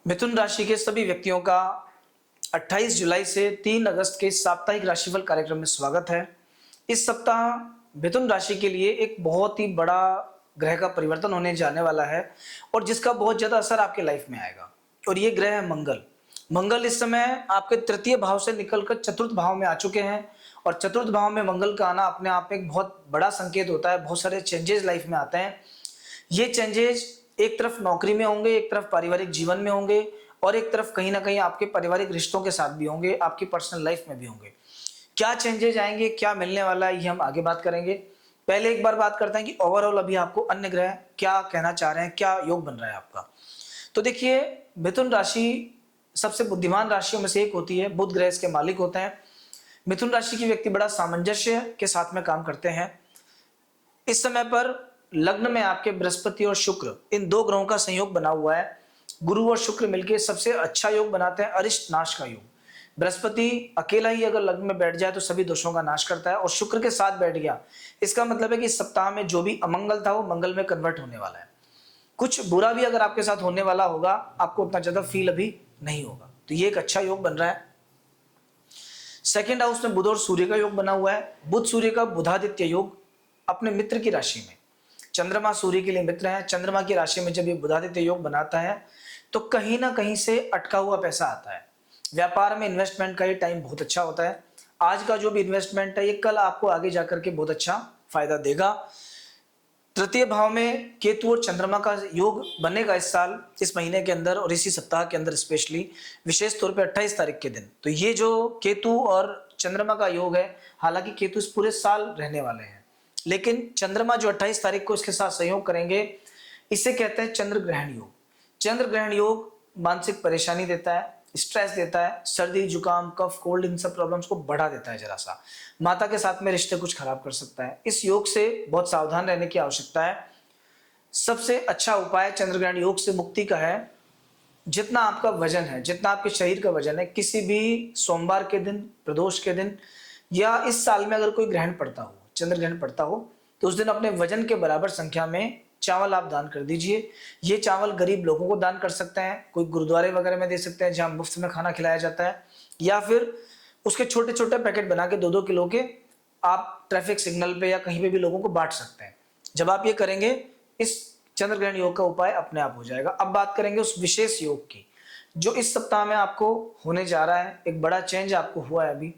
मिथुन राशि के सभी व्यक्तियों का 28 जुलाई से 3 अगस्त के साप्ताहिक राशिफल कार्यक्रम में स्वागत है। इस सप्ताह मिथुन राशि के लिए एक बहुत ही बड़ा ग्रह का परिवर्तन होने जाने वाला है और जिसका बहुत ज़्यादा असर आपके लाइफ में आएगा। और ये ग्रह है मंगल। मंगल इस समय आपके तृतीय भाव से निकलकर चतुर्थ भाव में आ चुके हैं और चतुर्थ भाव में मंगल का आना अपने आप में एक बहुत बड़ा संकेत होता है। बहुत सारे चेंजेस लाइफ में आते हैं। ये चेंजेस एक तरफ नौकरी में होंगे, एक तरफ पारिवारिक जीवन में होंगे और एक तरफ कहीं ना कहीं आपके पारिवारिक रिश्तों के साथ भी होंगे, आपकी पर्सनल लाइफ में भी होंगे। क्या चेंजेस आएंगे, क्या मिलने वाला है, ये हम आगे बात करेंगे। पहले एक बार बात करते हैं कि ओवरऑल अभी आपको अन्य ग्रह क्या कहना चाह रहे हैं, क्या योग बन रहा है आपका। तो देखिए, मिथुन राशि सबसे बुद्धिमान राशियों में से एक होती है। बुध ग्रह इसके मालिक होते हैं। मिथुन राशि के व्यक्ति बड़ा सामंजस्य के साथ में काम करते हैं। इस समय पर लग्न में आपके बृहस्पति और शुक्र, इन दो ग्रहों का संयोग बना हुआ है। गुरु और शुक्र मिलकर सबसे अच्छा योग बनाते हैं, अरिष्ट नाश का योग। बृहस्पति अकेला ही अगर लग्न में बैठ जाए तो सभी दोषों का नाश करता है और शुक्र के साथ बैठ गया, इसका मतलब है कि इस सप्ताह में जो भी अमंगल था वो मंगल में कन्वर्ट होने वाला है। कुछ बुरा भी अगर आपके साथ होने वाला होगा, आपको उतना ज्यादा फील अभी नहीं होगा। तो ये एक अच्छा योग बन रहा है। सेकेंड हाउस में बुध और सूर्य का योग बना हुआ है। बुध सूर्य का बुधादित्य योग अपने मित्र की राशि में। चंद्रमा सूर्य के लिए मित्र है। चंद्रमा की राशि में जब ये बुधादित्य योग बनाता है तो कहीं ना कहीं से अटका हुआ पैसा आता है। व्यापार में इन्वेस्टमेंट का ये टाइम बहुत अच्छा होता है। आज का जो भी इन्वेस्टमेंट है ये कल आपको आगे जाकर के बहुत अच्छा फायदा देगा। तृतीय भाव में केतु और चंद्रमा का योग बनेगा इस साल, इस महीने के अंदर और इसी सप्ताह के अंदर स्पेशली, विशेष तौर पे 28 तारीख के दिन। तो ये जो केतु और चंद्रमा का योग है, हालांकि केतु इस पूरे साल रहने वाले हैं, लेकिन चंद्रमा जो 28 तारीख को इसके साथ संयोग करेंगे, इसे कहते हैं चंद्र ग्रहण योग। चंद्र ग्रहण योग मानसिक परेशानी देता है, स्ट्रेस देता है, सर्दी जुकाम कफ कोल्ड इन सब प्रॉब्लम्स को बढ़ा देता है। जरा सा माता के साथ में रिश्ते कुछ खराब कर सकता है। इस योग से बहुत सावधान रहने की आवश्यकता है। सबसे अच्छा उपाय चंद्र ग्रहण योग से मुक्ति का है, जितना आपका वजन है, जितना आपके शरीर का वजन है, किसी भी सोमवार के दिन, प्रदोष के दिन या इस साल में अगर कोई ग्रहण पड़ता हो, चंद्र ग्रहण पड़ता हो, तो उस दिन अपने वजन के बराबर संख्या में चावल आप दान कर दीजिए। ये चावल गरीब लोगों को दान कर सकते हैं, कोई गुरुद्वारे वगैरह में दे सकते हैं जहां मुफ्त में खाना खिलाया जाता है, या फिर उसके छोटे छोटे पैकेट बना के 2-2 किलो के आप ट्रैफिक सिग्नल पे या कहीं पे भी लोगों को बांट सकते हैं। जब आप ये करेंगे, इस चंद्र ग्रहण योग का उपाय अपने आप हो जाएगा। अब बात करेंगे उस विशेष योग की जो इस सप्ताह में आपको होने जा रहा है। एक बड़ा चेंज आपको हुआ है अभी।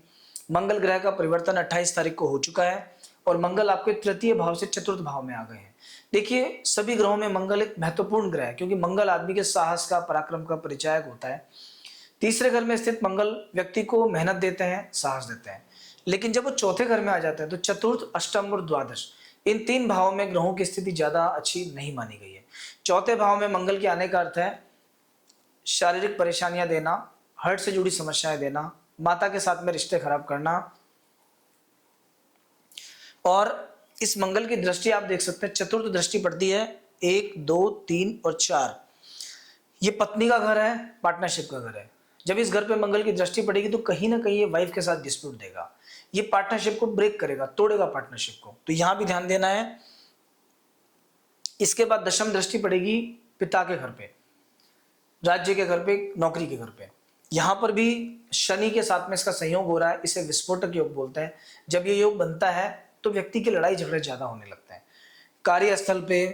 मंगल ग्रह का परिवर्तन 28 तारीख को हो चुका है और मंगल आपके तृतीय भाव से चतुर्थ भाव में आ गए हैं। देखिए, सभी ग्रहों में मंगल एक महत्वपूर्ण ग्रह है क्योंकि मंगल आदमी के साहस का, पराक्रम का परिचायक होता है। तीसरे घर में स्थित मंगल व्यक्ति को मेहनत देते हैं, साहस देते हैं, लेकिन जब वो चौथे घर में आ जाते हैं तो चतुर्थ, अष्टम और द्वादश, इन 3 भावों में ग्रहों की स्थिति ज्यादा अच्छी नहीं मानी गई है। चौथे भाव में मंगल के आने का अर्थ है शारीरिक परेशानियां देना, हार्ट से जुड़ी समस्याएं देना, माता के साथ में रिश्ते खराब करना। और इस मंगल की दृष्टि आप देख सकते हैं, चतुर्थ दृष्टि पड़ती है 1, 2, 3 और 4। ये पत्नी का घर है, पार्टनरशिप का घर है। जब इस घर पे मंगल की दृष्टि पड़ेगी तो कहीं ना कहीं ये वाइफ के साथ डिस्प्यूट देगा, ये पार्टनरशिप को ब्रेक करेगा, तोड़ेगा पार्टनरशिप को। तो यहां भी ध्यान देना है। इसके बाद दशम दृष्टि पड़ेगी पिता के घर पे, राज्य के घर पे, नौकरी के घर पे। यहां पर भी शनि के साथ में इसका संयोग हो रहा है। इसे विस्फोटक योग बोलते हैं। जब ये योग बनता है तो व्यक्ति की लड़ाई झगड़े ज्यादा होने लगते हैं, कार्यस्थल पे,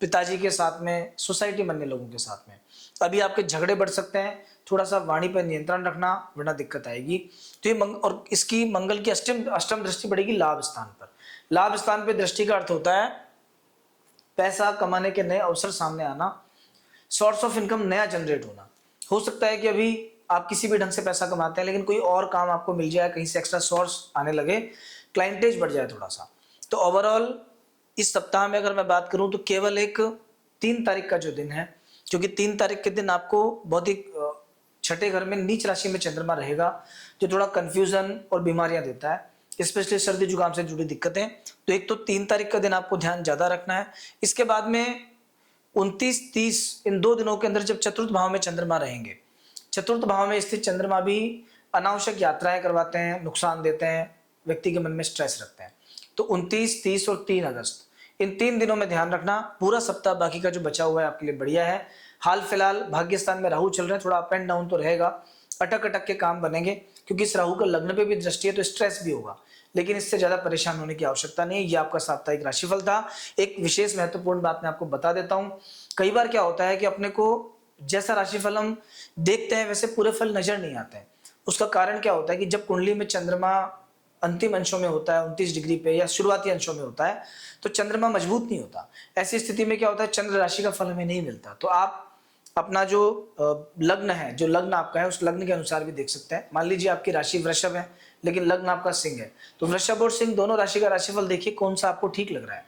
पिताजी के साथ में, सोसाइटी में अन्य लोगों के साथ में। अभी आपके झगड़े बढ़ सकते हैं। थोड़ा सा वाणी पर नियंत्रण रखना, वरना दिक्कत आएगी। तो ये और इसकी मंगल की अष्टम दृष्टि पड़ेगी लाभ स्थान पर। लाभ स्थान पर दृष्टि का अर्थ होता है पैसा कमाने के नए अवसर सामने आना, सोर्स ऑफ इनकम नया जनरेट होना। हो सकता है कि अभी आप किसी भी ढंग से पैसा कमाते हैं लेकिन कोई और काम आपको मिल जाए, कहीं से एक्स्ट्रा सोर्स आने लगे, क्लाइंटेज बढ़ जाए थोड़ा सा। तो ओवरऑल इस सप्ताह में अगर मैं बात करूं तो केवल एक 3 तारीख का जो दिन है, क्योंकि 3 तारीख के दिन आपको बहुत ही छठे घर में नीच राशि में चंद्रमा रहेगा, जो थोड़ा कंफ्यूजन और बीमारियां देता है, स्पेशली सर्दी जुकाम से जुड़ी दिक्कतें। तो एक तो 3 तारीख का दिन आपको ध्यान ज्यादा रखना है। इसके बाद में 29, 30, इन 2 दिनों के अंदर जब चतुर्थ भाव में चंद्रमा रहेंगे, चतुर्थ भाव में स्थित चंद्रमा भी अनावश्यक यात्राएं करवाते हैं, नुकसान देते हैं, व्यक्ति के मन में स्ट्रेस रखते हैं। तो 29, 30 और 3 अगस्त, इन 3 दिनों में ध्यान रखना। पूरा सप्ताह बाकी का जो बचा हुआ है आपके लिए बढ़िया है। हाल फिलहाल भाग्य स्थान में राहु चल रहे हैं, थोड़ा अप एंड डाउन तो रहेगा, अटक अटक के काम बनेंगे, क्योंकि इस राहु का लग्न पे भी दृष्टि है तो स्ट्रेस भी होगा, लेकिन इससे ज्यादा परेशान होने की आवश्यकता नहीं है। ये आपका साप्ताहिक राशिफल था। एक विशेष महत्वपूर्ण बात मैं आपको बता देता हूं, कई बार क्या होता है कि अपने को जैसा राशिफल हम देखते हैं वैसे पूरे फल नजर नहीं आते हैं। उसका कारण क्या होता है कि जब कुंडली में चंद्रमा अंतिम अंशों में होता है, 29 डिग्री पे या शुरुआती अंशों में होता है, तो चंद्रमा मजबूत नहीं होता। ऐसी स्थिति में क्या होता है, चंद्र राशि का फल हमें नहीं मिलता। तो आप अपना जो लग्न है, जो लग्न आपका है, उस लग्न के अनुसार भी देख सकते हैं। मान लीजिए आपकी राशि वृषभ है लेकिन लग्न आपका सिंह है, तो वृषभ और सिंह दोनों राशि का राशिफल देखिए कौन सा आपको ठीक लग रहा है।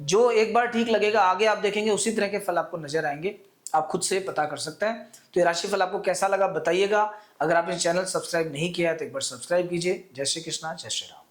जो एक बार ठीक लगेगा आगे आप देखेंगे उसी तरह के फल आपको नजर आएंगे, आप खुद से पता कर सकते हैं। तो ये राशिफल आपको कैसा लगा बताइएगा। अगर आपने चैनल सब्सक्राइब नहीं किया है तो एक बार सब्सक्राइब कीजिए। जय श्री कृष्णा, जय श्री राम।